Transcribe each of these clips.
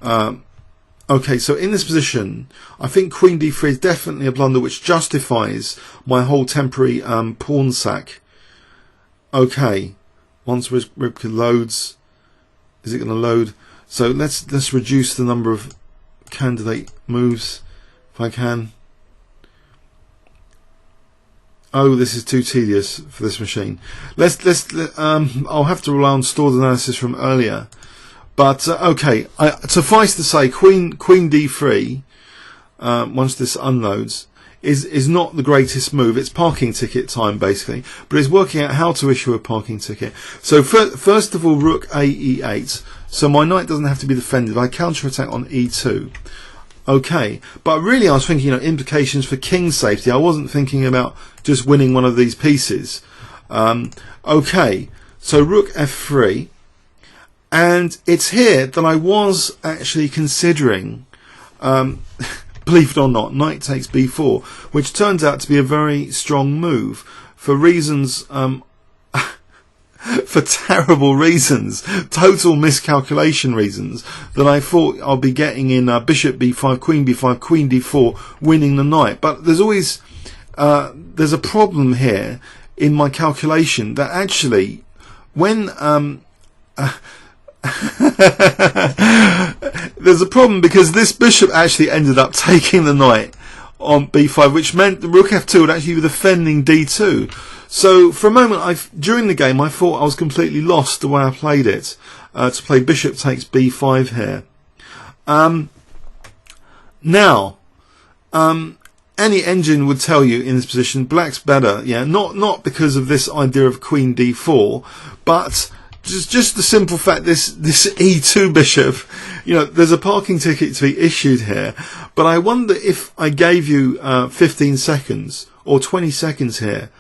Okay, so in this position, I think queen d3 is definitely a blunder which justifies my whole temporary pawn sack. Okay, once Ribka loads, is it going to load? So let's reduce the number of candidate moves if I can. Oh, this is too tedious for this machine. I'll have to rely on stored analysis from earlier. But okay, suffice to say, queen d3, once this unloads, is not the greatest move. It's parking ticket time basically, but it's working out how to issue a parking ticket. So first of all, rook a e8. So my knight doesn't have to be defended. I counterattack on e2. Okay, but really I was thinking, implications for king safety. I wasn't thinking about just winning one of these pieces. Okay, so rook f3. And it's here that I was actually considering, believe it or not, knight takes b4, which turns out to be a very strong move for reasons, for terrible reasons, total miscalculation reasons, that I thought I'll be getting in bishop b5, queen d4, winning the knight. But there's always, there's a problem here in my calculation that actually, when, there's a problem because this bishop actually ended up taking the knight on b5, which meant the rook f2 would actually be defending d2. So for a moment, during the game, I thought I was completely lost the way I played it, to play bishop takes b5 here. Now, any engine would tell you in this position, black's better. Yeah, not because of this idea of queen d4, but just the simple fact this e2 bishop, there's a parking ticket to be issued here. But I wonder if I gave you 15 seconds or 20 seconds here,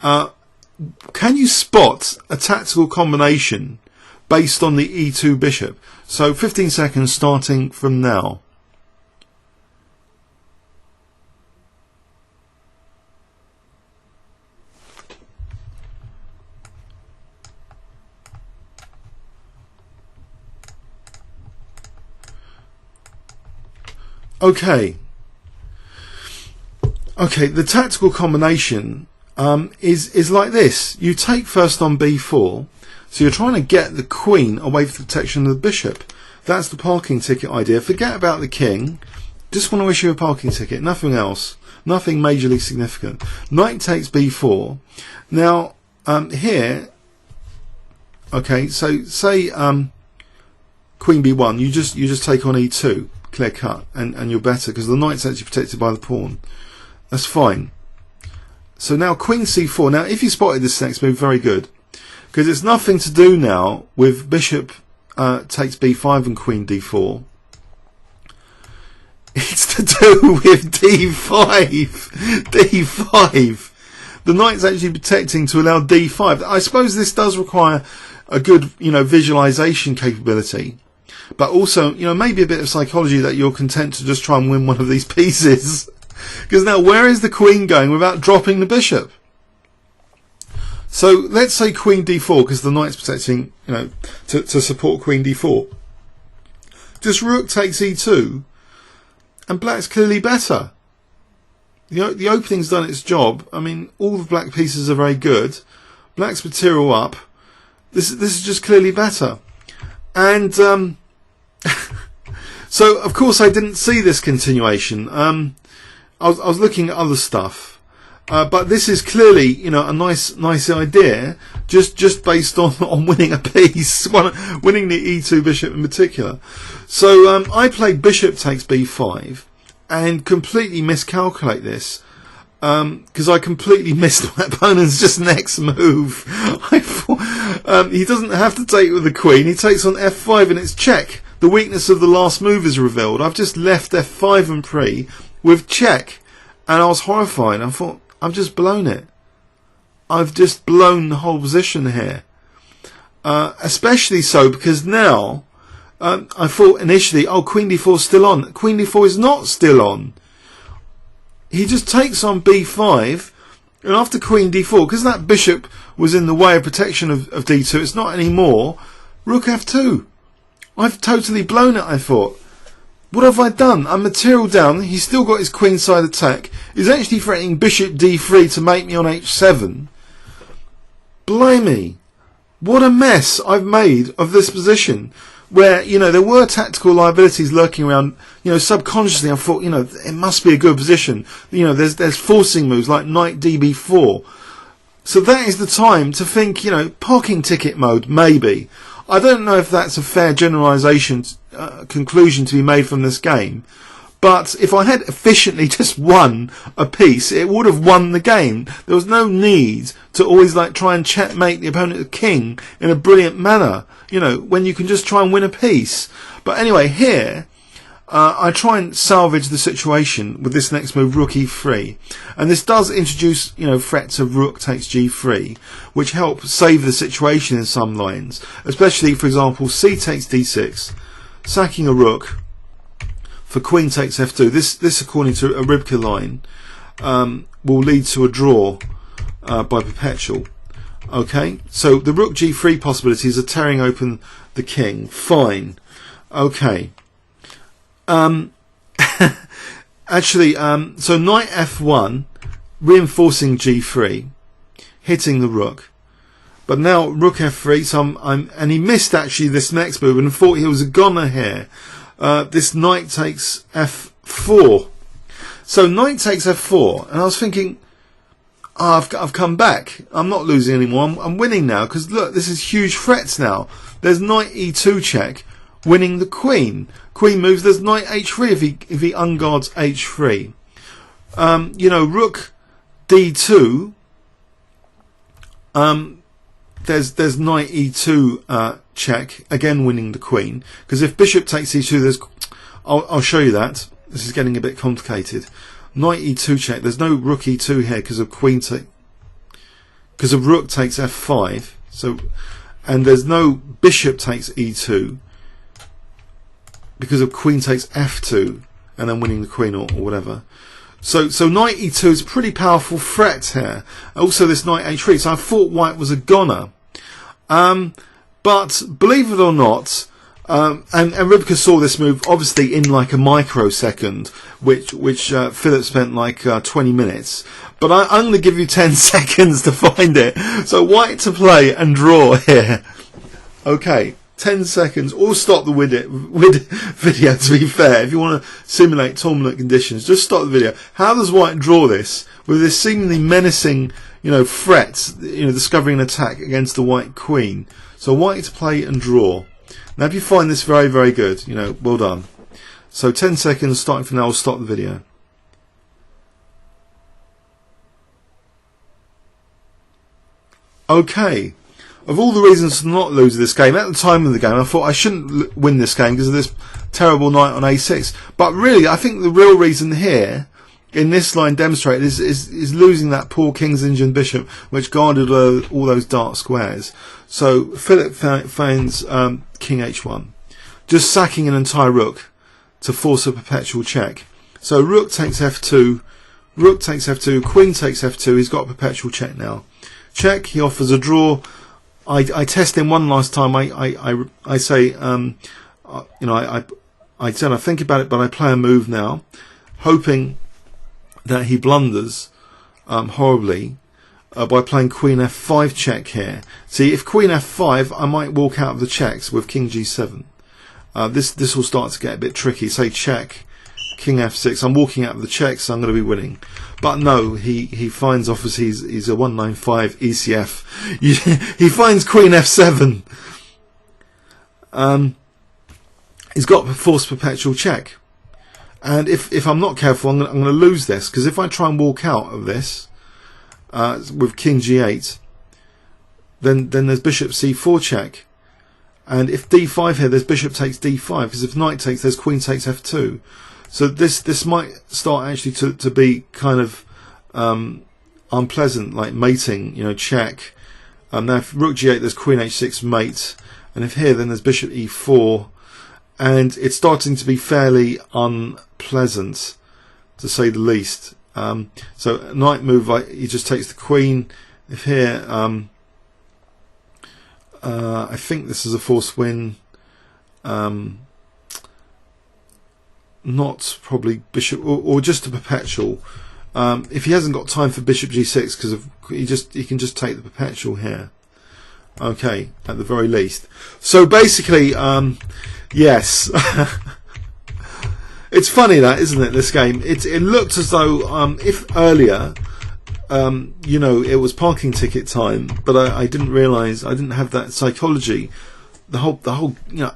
can you spot a tactical combination based on the e2 bishop? So 15 seconds starting from now. Okay, the tactical combination is like this. You take first on b4, so you're trying to get the queen away from the protection of the bishop. That's the parking ticket idea. Forget about the king. Just want to issue a parking ticket, nothing else. Nothing majorly significant. Knight takes b4. Now, here, okay, so say queen b1, you just take on e2. Clear cut, and you're better because the knight's actually protected by the pawn. That's fine. So now queen c4. Now if you spotted this next move, very good, because it's nothing to do now with bishop takes b5 and queen d4. It's to do with d5. d5. The knight's actually protecting to allow d5. I suppose this does require a good visualization capability. But also, maybe a bit of psychology that you're content to just try and win one of these pieces. Because now, where is the queen going without dropping the bishop? So, let's say queen d4, because the knight's protecting, to support queen d4. Just rook takes e2, and black's clearly better. The opening's done its job. I mean, all the black pieces are very good. Black's material up. This is just clearly better. And, so of course I didn't see this continuation. I was looking at other stuff, but this is clearly a nice idea, just based on winning a piece, winning the e2 bishop in particular. So I played bishop takes b5 and completely miscalculate this, because I completely missed my opponent's just next move. I thought he doesn't have to take with the queen. He takes on f5 and it's check. The weakness of the last move is revealed. I've just left f5 and pre with check, and I was horrified. I thought, I've just blown it. I've just blown the whole position here. Especially so because now, I thought initially, oh, queen d4 is still on. Queen d4 is not still on. He just takes on b5, and after queen d4, because that bishop was in the way of protection of d2, it's not anymore. Rook f2. I've totally blown it, I thought. What have I done? I'm material down. He's still got his queenside attack. He's actually threatening bishop d3 to make me on h7. Blimey. What a mess I've made of this position. Where, you know, there were tactical liabilities lurking around, you know, subconsciously I thought, you know, it must be a good position. You know, there's forcing moves like knight db4. So that is the time to think, you know, parking ticket mode, maybe. I don't know if that's a fair generalisation, conclusion to be made from this game. But if I had efficiently just won a piece, it would have won the game. There was no need to always like try and checkmate the opponent king in a brilliant manner, you know, when you can just try and win a piece. But anyway, here, I try and salvage the situation with this next move, rook e3. And this does introduce, you know, threats of rook takes g3, which help save the situation in some lines. Especially, for example, c takes d6, sacking a rook for queen takes f2. This according to a Ribka line, will lead to a draw by perpetual. Okay, so the rook g3 possibilities are tearing open the king. Fine. Okay. Actually, so knight f1, reinforcing g3, hitting the rook. But now rook f3, so and he missed actually this next move and thought he was a goner here. This knight takes f4. So knight takes f4, and I was thinking, oh, I've come back. I'm not losing anymore. I'm winning now, because look, this is huge threats now. There's knight e2 check, winning the queen. Queen moves. There's knight h3 if he unguards h3. You know, rook d2. There's knight e2 check, again winning the queen, because if bishop takes e2, there's I'll show you that. This is getting a bit complicated. Knight e2 check. There's no rook e2 here because of queen because of rook takes f5. So, and there's no bishop takes e2 because of queen takes f2 and then winning the queen or whatever. So knight e2 is a pretty powerful threat here. Also this knight h3. So I thought white was a goner. But believe it or not, and Ribka saw this move obviously in like a microsecond, which Philip spent like 20 minutes. But I'm going to give you 10 seconds to find it. So white to play and draw here. Okay, 10 seconds. Or stop the video, to be fair. If you want to simulate tournament conditions, just stop the video. How does white draw this with this seemingly menacing, you know, threat, you know, discovering an attack against the white queen? So white to play and draw. Now if you find this very, very good, you know, well done. So 10 seconds starting from now, I'll stop the video. Okay. Of all the reasons to not lose this game, at the time of the game I thought I shouldn't win this game because of this terrible knight on a6. But really, I think the real reason here, in this line demonstrated, is losing that poor king's Indian bishop, which guarded all those dark squares. So Philip finds king h1, just sacking an entire rook to force a perpetual check. So rook takes f2, rook takes f2, queen takes f2. He's got a perpetual check now. Check. He offers a draw. I test him one last time. I say, you know, I said I think about it, but I play a move now, hoping that he blunders horribly by playing queen f5 check here. See, if queen f5, I might walk out of the checks with king g7. This will start to get a bit tricky. Say check, king f6. I'm walking out of the checks, so I'm going to be winning. But no, he finds off as he's a 195 ECF. He finds queen f7. He's got forced perpetual check. And if I'm not careful, I'm going to lose this, because if I try and walk out of this with king g8, then there's bishop c4 check. And if d5 here, there's bishop takes d5, because if knight takes, there's queen takes f2. So this might start actually to be kind of unpleasant, like mating, you know, check. Now if rook g8, there's queen h6 mate, and if here, then there's bishop e4, and it's starting to be fairly unpleasant, to say the least. So knight move, he just takes the queen. If here, I think this is a forced win. not probably bishop, or just a perpetual. If he hasn't got time for bishop g6, because he can just take the perpetual here. Okay, at the very least. So basically, yes. It's funny that, isn't it, this game? It looked as though, if earlier, you know, it was parking ticket time, but I didn't realise, I didn't have that psychology. The whole, you know,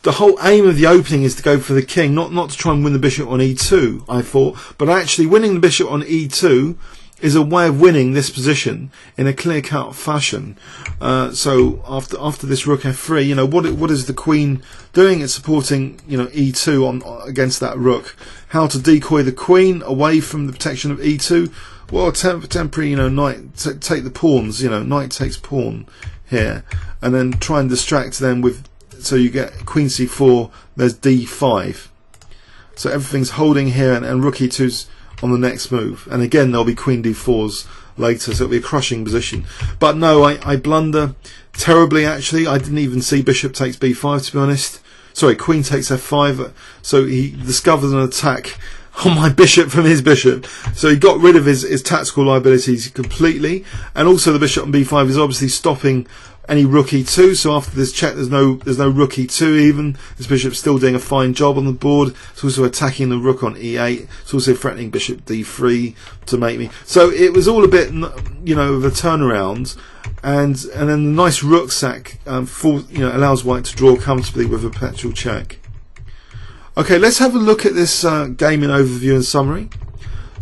the whole aim of the opening is to go for the king, not to try and win the bishop on e2, I thought, but actually winning the bishop on e2 is a way of winning this position in a clear-cut fashion. So after this rook f3, you know, what is the queen doing? It's supporting, you know, e2 on against that rook. How to decoy the queen away from the protection of e2? Well, temporary, you know, knight take the pawns. You know, knight takes pawn here, and then try and distract them with. So you get queen c4. There's d5. So everything's holding here, and rook e2's on the next move, and again there'll be queen d4s later, so it'll be a crushing position. But no, I blunder terribly actually. I didn't even see bishop takes b5, to be honest. Sorry, queen takes f5. So he discovered an attack on my bishop from his bishop, so he got rid of his tactical liabilities completely, and also the bishop on b5 is obviously stopping any rook e2. So after this check, there's no rook e2 even. This bishop's still doing a fine job on the board. It's also attacking the rook on e8. It's also threatening bishop d3 to make me. So it was all a bit, you know, of a turnaround, and then the nice rook sack allows white to draw comfortably with a perpetual check. Okay, let's have a look at this game in overview and summary.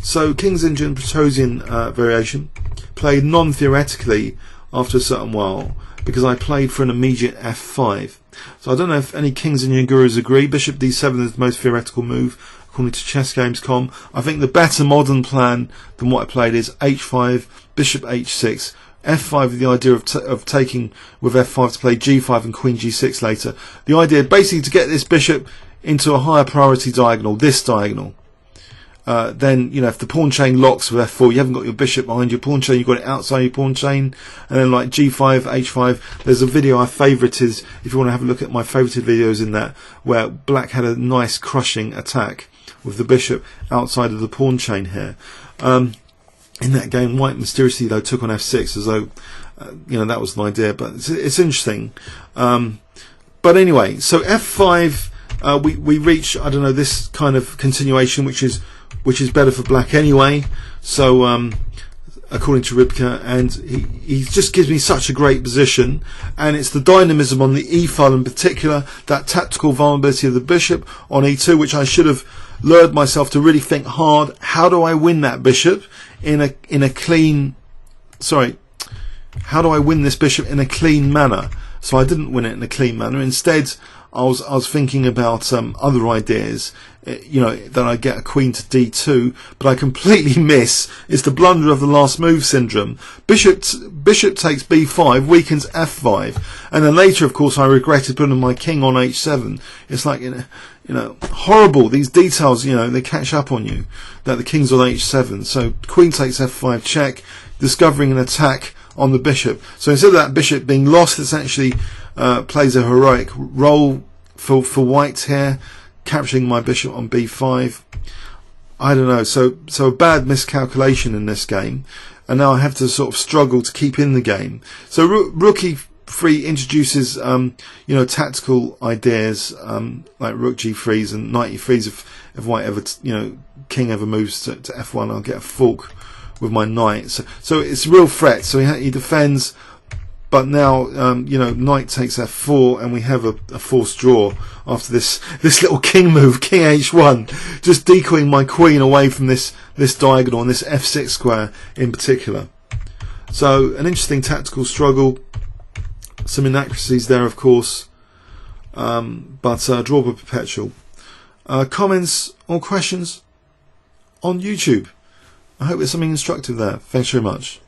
So King's Indian Protosian variation, played non-theoretically after a certain while, because I played for an immediate f5. So I don't know if any Kings Indian gurus agree. Bishop d7 is the most theoretical move according to chessgames.com. I think the better modern plan than what I played is h5, bishop h6, f5 with the idea of taking with f5 to play g5 and queen g6 later. The idea basically to get this bishop into a higher priority diagonal, this diagonal. Then, you know, if the pawn chain locks with f4, you haven't got your bishop behind your pawn chain, you've got it outside your pawn chain. And then like g5, h5, there's a video I favorited, if you want to have a look at my favorited videos in that, where black had a nice crushing attack with the bishop outside of the pawn chain here. In that game, white mysteriously though took on f6 as though, you know, that was an idea, but it's interesting. But anyway, so f5, we reach, I don't know, this kind of continuation, which is better for black anyway. So according to Ribka, and he just gives me such a great position, and it's the dynamism on the e file in particular, that tactical vulnerability of the bishop on e2, which I should have lured myself to really think hard. How do I win that bishop in a clean? Sorry, how do I win this bishop in a clean manner? So I didn't win it in a clean manner. Instead, I was thinking about other ideas, you know, that I get a queen to d2, but I completely miss. It's the blunder of the last move syndrome. Bishop takes b5, weakens f5, and then later, of course, I regretted putting my king on h7. It's like, you know, horrible. These details, you know, they catch up on you. That the king's on h7, so queen takes f5 check, discovering an attack on the bishop. So instead of that bishop being lost, it's actually plays a heroic role for white here, capturing my bishop on b5. I don't know, so a bad miscalculation in this game, and now I have to sort of struggle to keep in the game. So rook e3 introduces you know, tactical ideas like rook g3s and knight e3s. If white ever, you know, king ever moves to f1, I'll get a fork with my knight. So it's a real threat. So he defends, but now you know, knight takes f4, and we have a forced draw after this little king move, king h1, just decoying my queen away from this diagonal and this f6 square in particular. So an interesting tactical struggle, some inaccuracies there, of course, but draw by perpetual. Comments or questions on YouTube? I hope there's something instructive there. Thanks very much.